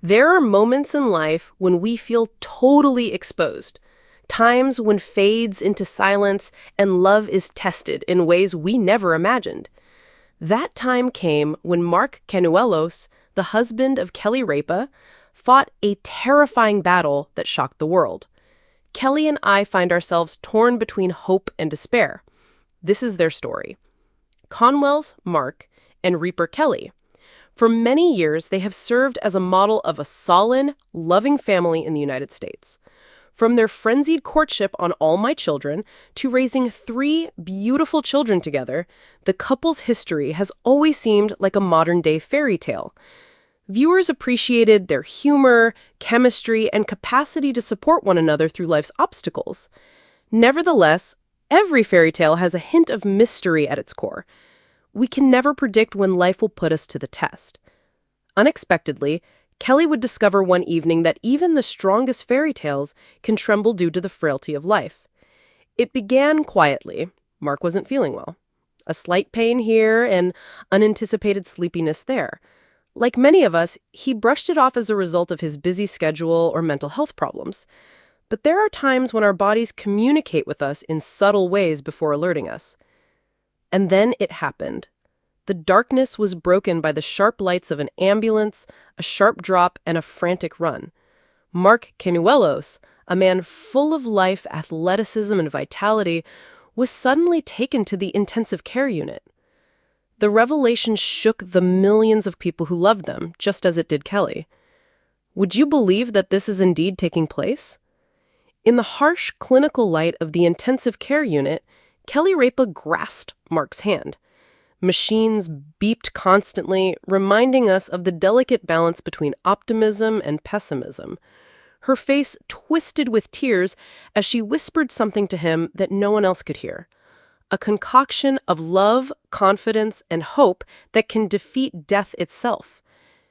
There are moments in life when we feel totally exposed, times when fades into silence and love is tested in ways we never imagined. That time came when Mark Canuelos, the husband of Kelly Ripa, fought a terrifying battle that shocked the world. Kelly and I find ourselves torn between hope and despair. This is their story. Conwell's Mark and Reaper Kelly. For many years, they have served as a model of a solid, loving family in the United States. From their frenzied courtship on All My Children to raising three beautiful children together, the couple's history has always seemed like a modern-day fairy tale. Viewers appreciated their humor, chemistry, and capacity to support one another through life's obstacles. Nevertheless, every fairy tale has a hint of mystery at its core. We can never predict when life will put us to the test. Unexpectedly, Kelly would discover one evening that even the strongest fairy tales can tremble due to the frailty of life. It began quietly. Mark wasn't feeling well. A slight pain here and unanticipated sleepiness there. Like many of us, he brushed it off as a result of his busy schedule or mental health problems. But there are times when our bodies communicate with us in subtle ways before alerting us. And then it happened. The darkness was broken by the sharp lights of an ambulance, a sharp drop, and a frantic run. Mark Canuelos, a man full of life, athleticism, and vitality, was suddenly taken to the intensive care unit. The revelation shook the millions of people who loved them, just as it did Kelly. Would you believe that this is indeed taking place? In the harsh clinical light of the intensive care unit, Kelly Ripa grasped Mark's hand. Machines beeped constantly, reminding us of the delicate balance between optimism and pessimism. Her face twisted with tears as she whispered something to him that no one else could hear. A concoction of love, confidence, and hope that can defeat death itself.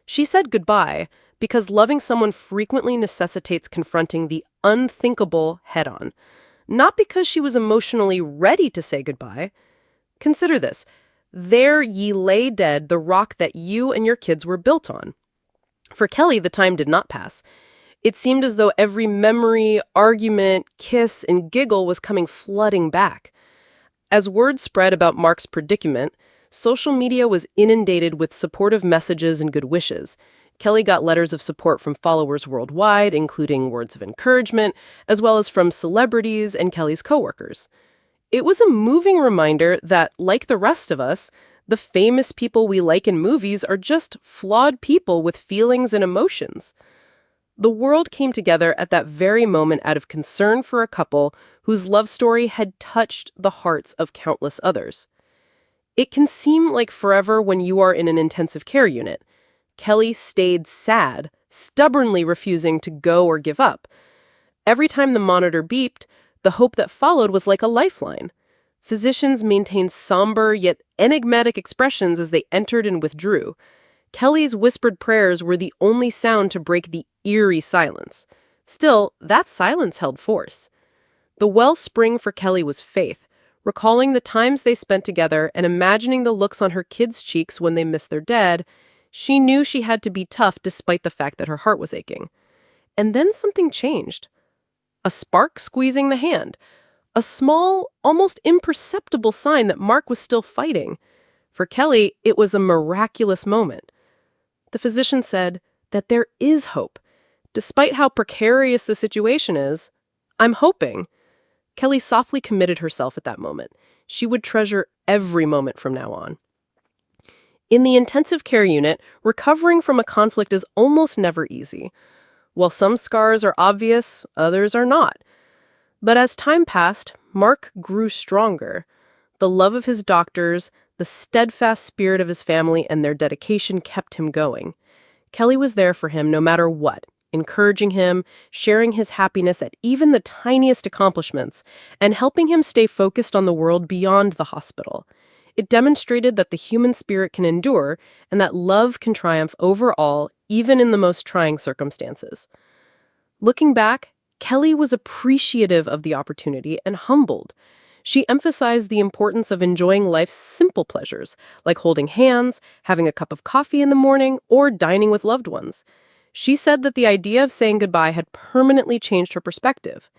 She said goodbye because loving someone frequently necessitates confronting the unthinkable head-on. Not because she was emotionally ready to say goodbye. Consider this. There ye lay dead, the rock that you and your kids were built on. For Kelly, the time did not pass. It seemed as though every memory, argument, kiss, and giggle was coming flooding back. As word spread about Mark's predicament, social media was inundated with supportive messages and good wishes. Kelly got letters of support from followers worldwide, including words of encouragement, as well as from celebrities and Kelly's coworkers. It was a moving reminder that, like the rest of us, the famous people we like in movies are just flawed people with feelings and emotions. The world came together at that very moment out of concern for a couple whose love story had touched the hearts of countless others. It can seem like forever when you are in an intensive care unit. Kelly stayed sad, stubbornly refusing to go or give up. Every time the monitor beeped, the hope that followed was like a lifeline. Physicians maintained somber yet enigmatic expressions as they entered and withdrew. Kelly's whispered prayers were the only sound to break the eerie silence. Still, that silence held force. The wellspring for Kelly was faith, recalling the times they spent together and imagining the looks on her kids' cheeks when they missed their dad. She knew she had to be tough despite the fact that her heart was aching. And then something changed. A spark squeezing the hand. A small, almost imperceptible sign that Mark was still fighting. For Kelly, it was a miraculous moment. The physician said that there is hope. Despite how precarious the situation is, I'm hoping. Kelly softly committed herself at that moment. She would treasure every moment from now on. In the intensive care unit, recovering from a conflict is almost never easy. While some scars are obvious, others are not. But as time passed, Mark grew stronger. The love of his doctors, the steadfast spirit of his family, and their dedication kept him going. Kelly was there for him no matter what, encouraging him, sharing his happiness at even the tiniest accomplishments, and helping him stay focused on the world beyond the hospital. It demonstrated that the human spirit can endure and that love can triumph over all, even in the most trying circumstances. Looking back, Kelly was appreciative of the opportunity and humbled. She emphasized the importance of enjoying life's simple pleasures, like holding hands, having a cup of coffee in the morning, or dining with loved ones. She said that the idea of saying goodbye had permanently changed her perspective.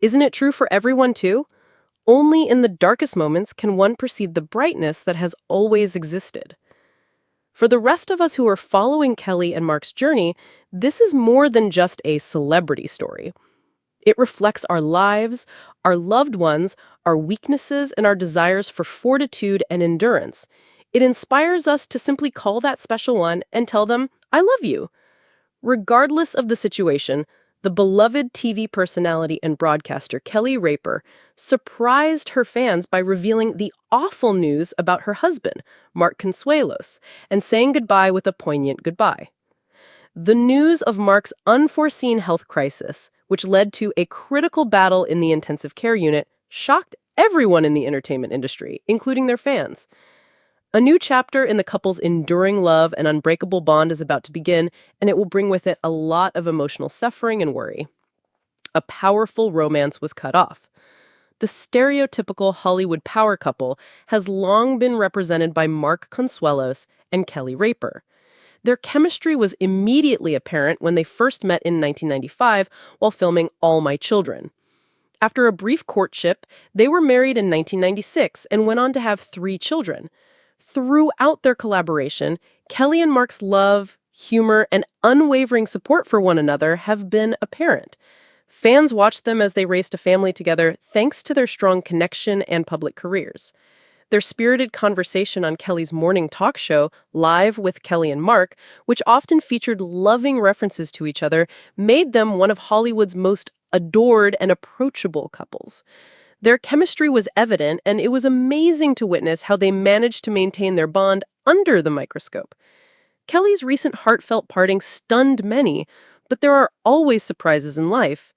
Isn't it true for everyone, too? Only in the darkest moments can one perceive the brightness that has always existed. For the rest of us who are following Kelly and Mark's journey, this is more than just a celebrity story. It reflects our lives, our loved ones, our weaknesses, and our desires for fortitude and endurance. It inspires us to simply call that special one and tell them, I love you. Regardless of the situation, the beloved TV personality and broadcaster Kelly Ripa surprised her fans by revealing the awful news about her husband, Mark Consuelos, and saying goodbye with a poignant goodbye. The news of Mark's unforeseen health crisis, which led to a critical battle in the intensive care unit, shocked everyone in the entertainment industry, including their fans. A new chapter in the couple's enduring love and unbreakable bond is about to begin, and it will bring with it a lot of emotional suffering and worry. A powerful romance was cut off. The stereotypical Hollywood power couple has long been represented by Mark Consuelos and Kelly Ripa. Their chemistry was immediately apparent when they first met in 1995 while filming All My Children. After a brief courtship, they were married in 1996 and went on to have 3 children. Throughout their collaboration, Kelly and Mark's love, humor, and unwavering support for one another have been apparent. Fans watched them as they raised a family together thanks to their strong connection and public careers. Their spirited conversation on Kelly's morning talk show, Live with Kelly and Mark, which often featured loving references to each other, made them one of Hollywood's most adored and approachable couples. Their chemistry was evident, and it was amazing to witness how they managed to maintain their bond under the microscope. Kelly's recent heartfelt parting stunned many, but there are always surprises in life.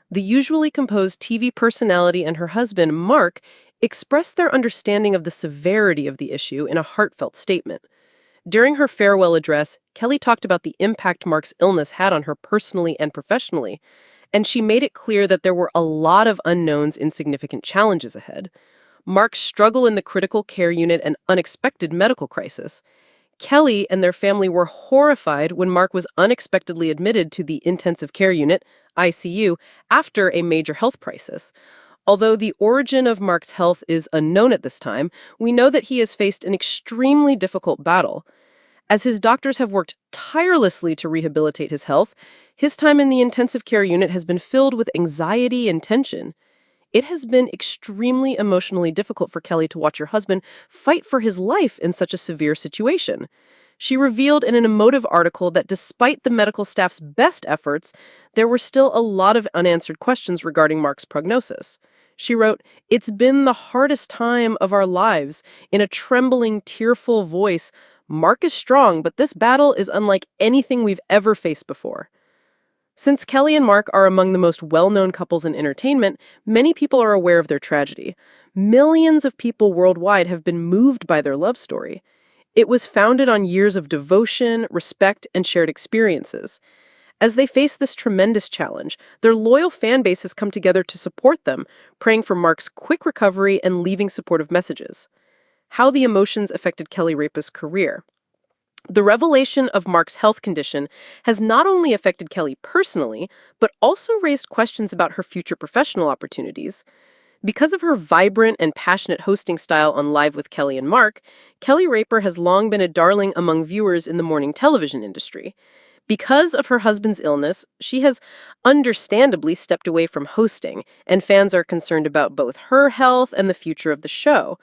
The usually composed TV personality and her husband, Mark, expressed their understanding of the severity of the issue in a heartfelt statement. During her farewell address, Kelly talked about the impact Mark's illness had on her personally and professionally, and she made it clear that there were a lot of unknowns and significant challenges ahead. Mark's struggle in the critical care unit and unexpected medical crisis. Kelly and their family were horrified when Mark was unexpectedly admitted to the intensive care unit, ICU, after a major health crisis. Although the origin of Mark's health is unknown at this time, we know that he has faced an extremely difficult battle. As his doctors have worked tirelessly to rehabilitate his health, his time in the intensive care unit has been filled with anxiety and tension. It has been extremely emotionally difficult for Kelly to watch her husband fight for his life in such a severe situation. She revealed in an emotive article that despite the medical staff's best efforts, there were still a lot of unanswered questions regarding Mark's prognosis. She wrote, "It's been the hardest time of our lives." In a trembling, tearful voice, Mark is strong, but this battle is unlike anything we've ever faced before. Since Kelly and Mark are among the most well-known couples in entertainment, many people are aware of their tragedy. Millions of people worldwide have been moved by their love story. It was founded on years of devotion, respect, and shared experiences. As they face this tremendous challenge, their loyal fan base has come together to support them, praying for Mark's quick recovery and leaving supportive messages. How the emotions affected Kelly Ripa's career. The revelation of Mark's health condition has not only affected Kelly personally, but also raised questions about her future professional opportunities. Because of her vibrant and passionate hosting style on Live with Kelly and Mark, Kelly Ripa has long been a darling among viewers in the morning television industry. Because of her husband's illness, she has understandably stepped away from hosting, and fans are concerned about both her health and the future of the show.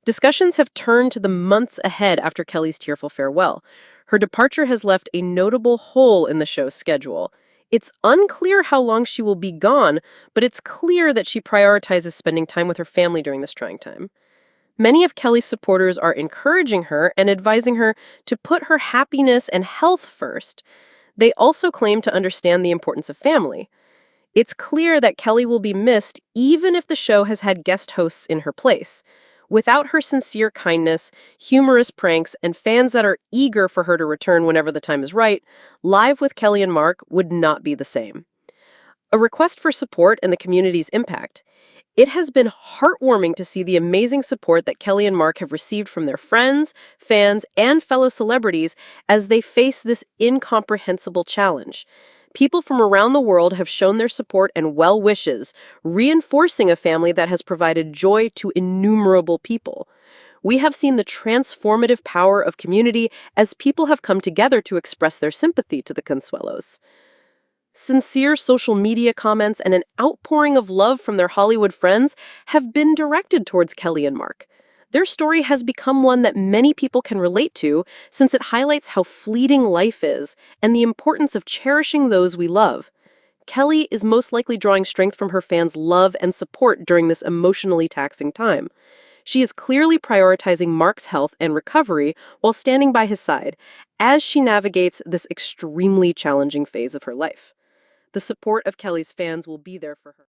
Discussions have turned to the months ahead after Kelly's tearful farewell. Her departure has left a notable hole in the show's schedule. It's unclear how long she will be gone, but it's clear that she prioritizes spending time with her family during this trying time. Many of Kelly's supporters are encouraging her and advising her to put her happiness and health first. They also claim to understand the importance of family. It's clear that Kelly will be missed even if the show has had guest hosts in her place. Without her sincere kindness, humorous pranks, and fans that are eager for her to return whenever the time is right, Live with Kelly and Mark would not be the same. A request for support and the community's impact. It has been heartwarming to see the amazing support that Kelly and Mark have received from their friends, fans, and fellow celebrities as they face this incomprehensible challenge. People from around the world have shown their support and well wishes, reinforcing a family that has provided joy to innumerable people. We have seen the transformative power of community as people have come together to express their sympathy to the Consuelos. Sincere social media comments and an outpouring of love from their Hollywood friends have been directed towards Kelly and Mark. Their story has become one that many people can relate to since it highlights how fleeting life is and the importance of cherishing those we love. Kelly is most likely drawing strength from her fans' love and support during this emotionally taxing time. She is clearly prioritizing Mark's health and recovery while standing by his side as she navigates this extremely challenging phase of her life. The support of Kelly's fans will be there for her.